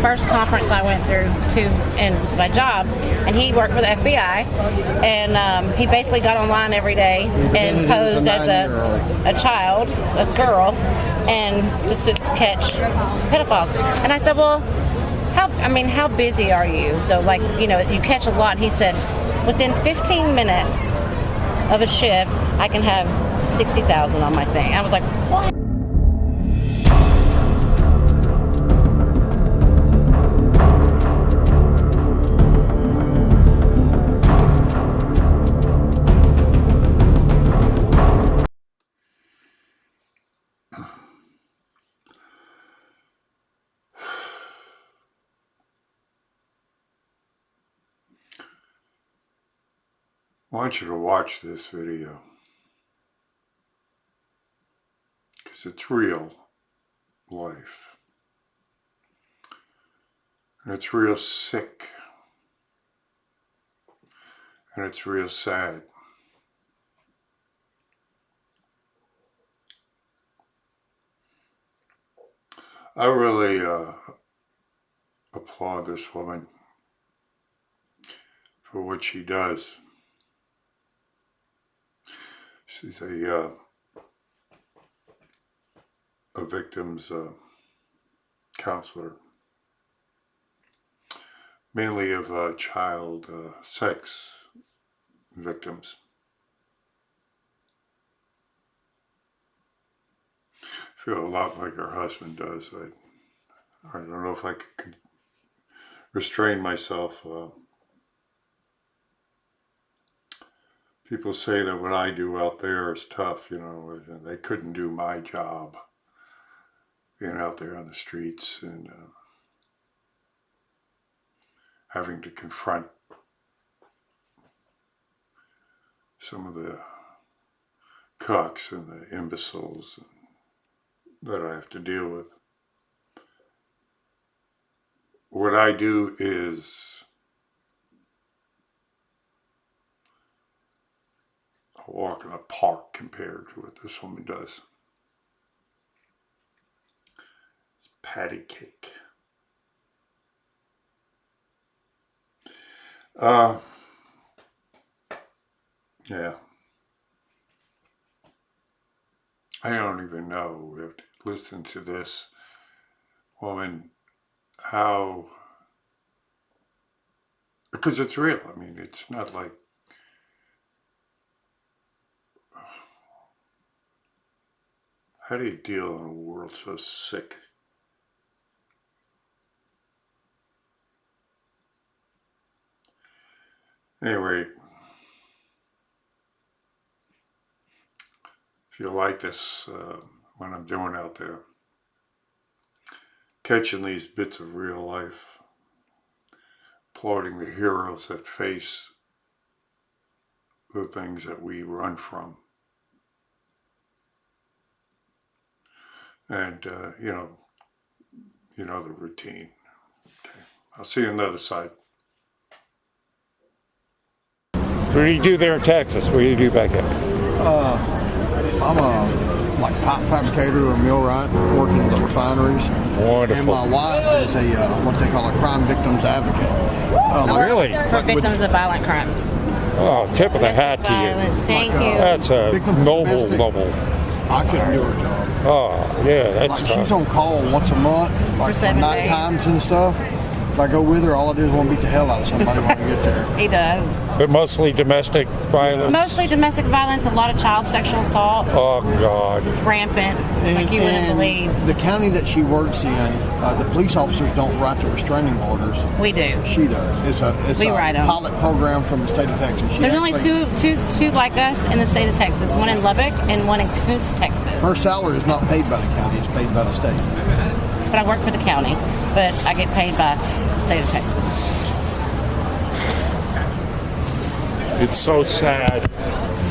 first conference I went through to in my job, and he worked for the FBI, and he basically got online every day and posed as a child, a girl, and just to catch pedophiles. And I said, well, how busy are you? Though, like, you know, you catch a lot. He said, within 15 minutes of a shift, I can have 60,000 on my thing. I was like, what? I want you to watch this video because it's real life and it's real sick and it's real sad. I really applaud this woman for what she does. She's a victim's counselor, mainly of child sex victims. I feel a lot like her husband does. I don't know if I could restrain myself. People say that what I do out there is tough, you know, and they couldn't do my job being out there on the streets and having to confront some of the cucks and the imbeciles that I have to deal with. What I do is a walk in the park compared to what this woman does. It's patty cake. Yeah. I don't even know. We have to listen to this woman, how, because it's real. I mean, it's not like, how do you deal in a world so sick? Anyway, if you like this, what I'm doing out there, catching these bits of real life, applauding the heroes that face the things that we run from. And, you know the routine. Okay. I'll see you on the other side. What do you do there in Texas? What do you do back here? I'm a pipe fabricator or millwright, working in the refineries. Wonderful. And my wife is a what they call a crime victims advocate. Really? For victims of violent crime. Oh, tip of the hat to Violence. you. Thank you. That's a noble. I couldn't do her job. Oh, yeah, that's Like tough. she's on call once a month, like for 7 night days. times and stuff. If I go with her, all I do is want to beat the hell out of somebody when I get there. He does. But mostly domestic violence. Mostly domestic violence, a lot of child sexual assault. Oh, God. It's rampant, like you wouldn't believe. The county that she works in, the police officers don't write the restraining orders. We do. She does. It's We a write 'em. pilot program from the state of Texas. She There's only actually- two like us in the state of Texas. One in Lubbock and one in Koontz, Texas. Her salary is not paid by the county; it's paid by the state. But I work for the county, but I get paid by the state of Texas. It's so sad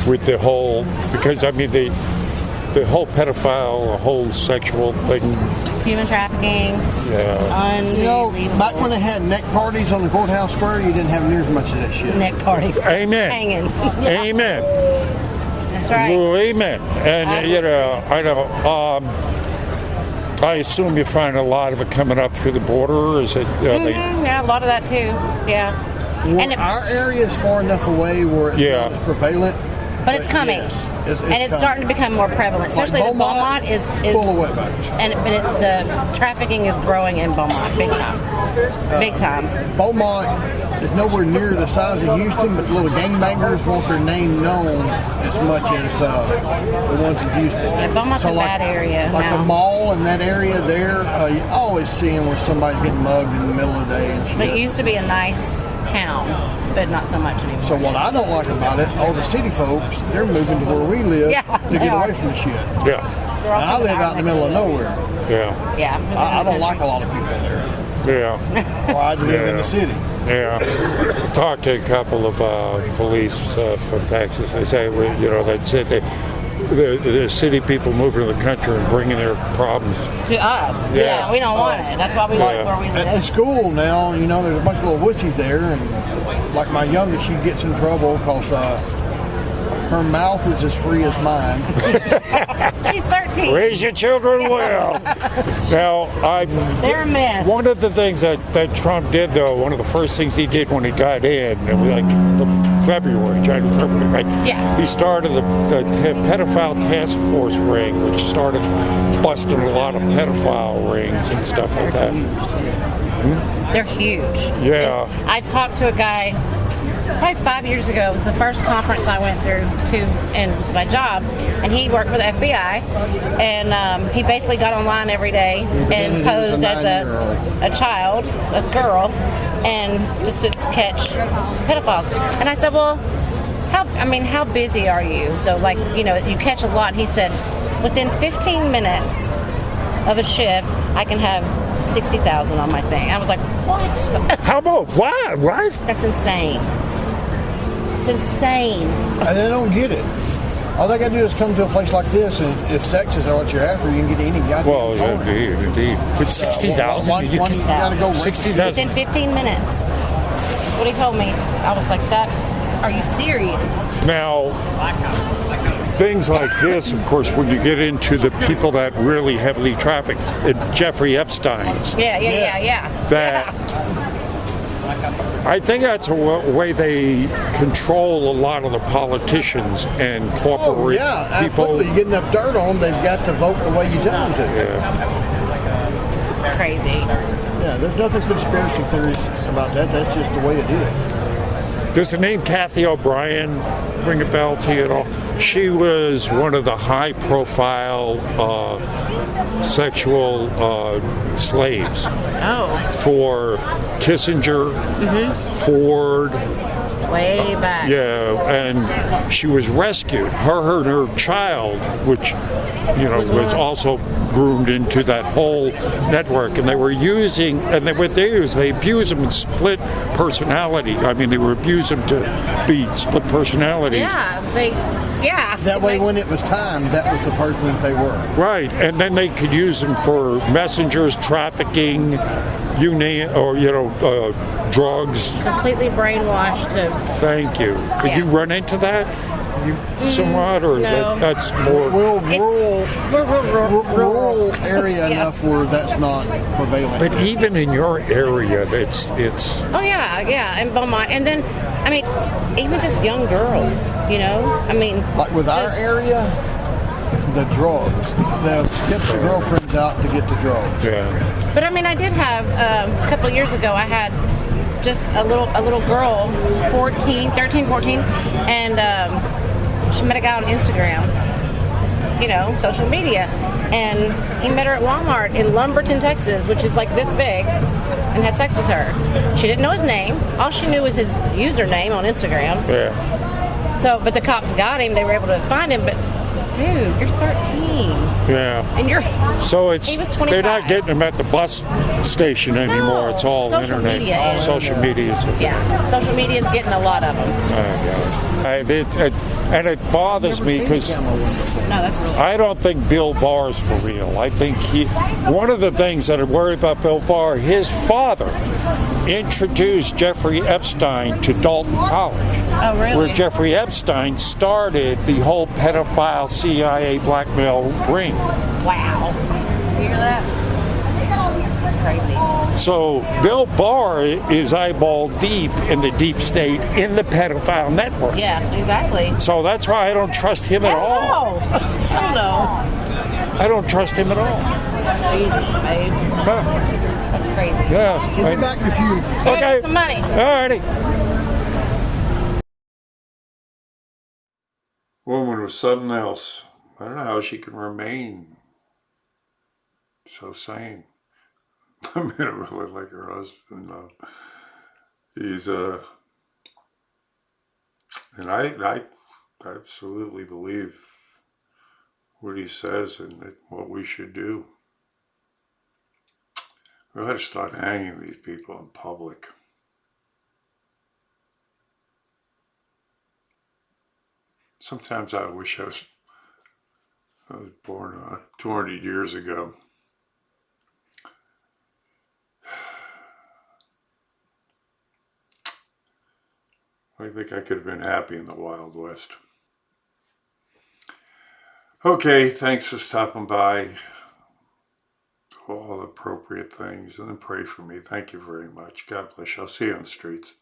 with the whole, because I mean the whole pedophile, the whole sexual thing. Human trafficking. Yeah. You know, Unbelievable. back when they had neck parties on the courthouse square, you didn't have near as much of that shit. Neck parties. Amen. Hanging. Amen. That's right. Well, amen. And you know, I know. I assume you find a lot of it coming up through the border, or is it? Yeah, a lot of that too. Yeah. Well, And our area is far enough away where it's Yeah. not as prevalent. but it's coming. yes, and it's coming. starting to become more prevalent, especially Like the Beaumont is full of wetbacks. and the trafficking is growing in Beaumont big time. Big time. Beaumont is nowhere near the size of Houston, but the little gangbangers want their name known as much as the ones in Houston. Yeah, Beaumont's a bad area Like now. the mall in that area there, you always seeing where somebody's getting mugged in the middle of the day and shit. But it used to be a nice town, but not so much anymore. So what I don't like about it, all the city folks, they're moving to where we live Yeah, to they get are. away from the shit. Yeah, They're all And I coming live out in the middle of nowhere. yeah, Yeah. I don't like a lot of people there. yeah. Or I live in Yeah. the city. Yeah, talked to a couple of police from Texas. They say, they said the city people moving to the country and bringing their problems. To us. Yeah. Yeah, we don't want it. That's why we like where we At the live. school now, there's a bunch of little wussies there, and like my youngest, she gets in trouble because her mouth is as free as mine. She's 13. Raise your children well. Now, They're a mess. one of the things that Trump did, though, one of the first things he did when he got in, it was like January, February, right? Yeah. He started the pedophile task force ring, which started busting a lot of pedophile rings and stuff like that. They're huge. Yeah. I talked to a guy probably 5 years ago. It was the first conference I went through to in my job, and he worked for the FBI, and he basically got online every day and posed as a child, a girl, and just to catch pedophiles. And I said, well, how busy are you? Though, you catch a lot. He said, within 15 minutes of a shift, I can have 60,000 on my thing. I was like, what? How about what? What? That's insane. It's insane. And they don't get it. All they got to do is come to a place like this, and if sex is what you're after, you can get any goddamn Well, phone. indeed. But 60,000? You gotta go 60,000. Within 15 minutes. What he told me, I was like, that, are you serious? Now, things like this, of course, when you get into the people that really heavily traffic, Jeffrey Epstein's, Yeah. that I think that's a way they control a lot of the politicians and corporate Oh, yeah, people. absolutely. You get enough dirt on them, they've got to vote the way you tell them to. Yeah. Crazy. Yeah, there's nothing conspiracy theories about that. That's just the way it is. Does the name Kathy O'Brien ring a bell to you at all? She was one of the high-profile sexual slaves Oh, for Kissinger, Ford. way back. Yeah, and she was rescued. Her and her child, which was also groomed into that whole network, and they were using, and they abuse them in split personality. I mean, they were abused them to be split personalities. Yeah, That way, when it was time, that was the person that they were. Right, and then they could use them for messengers, trafficking, you name, or drugs. completely brainwashed. Thank you. Did you run into that? Somewhat, or is No. that's more? Well, We're rural area enough where that's not prevalent. But even in your area, it's. Oh yeah, in Beaumont, and then even just young girls. Like with our area, the drugs. They'll skip the girlfriends out to get the drugs. Yeah. But I did have a couple of years ago. I had just a little girl, 13, 14, and she met a guy on Instagram, social media, and he met her at Walmart in Lumberton, Texas, which is like this big, and had sex with her. She didn't know his name. All she knew was his username on Instagram. Yeah. So, but the cops got him. They were able to find him. But dude, you're 13, Yeah. and you're. So it's He was they're 25. not getting them at the bus station anymore. No, It's all social internet. media is. Social media is. Yeah, social media is getting a lot of them. And it bothers me because No, that's real. I don't think Bill Barr's for real. I think one of the things that I worry about Bill Barr, his father introduced Jeffrey Epstein to Dalton College. Oh, really? Where Jeffrey Epstein started the whole pedophile CIA blackmail ring. Wow. hear that? It's crazy. So Bill Barr is eyeball deep in the deep state in the pedophile network. Yeah, exactly. So that's why I don't trust him at all. Hell no. I don't trust him at all. Crazy, babe. Huh. That's crazy. Yeah. We'll be back in a few. Go Okay. get some money. Alrighty. Woman was something else. I don't know how she can remain so sane. I mean, I really like her husband. He's and I absolutely believe what he says and what we should do. We ought to start hanging these people in public. Sometimes I wish I was born 200 years ago. I think I could have been happy in the Wild West. Okay, thanks for stopping by. All appropriate things, and then pray for me. Thank you very much. God bless you. I'll see you on the streets.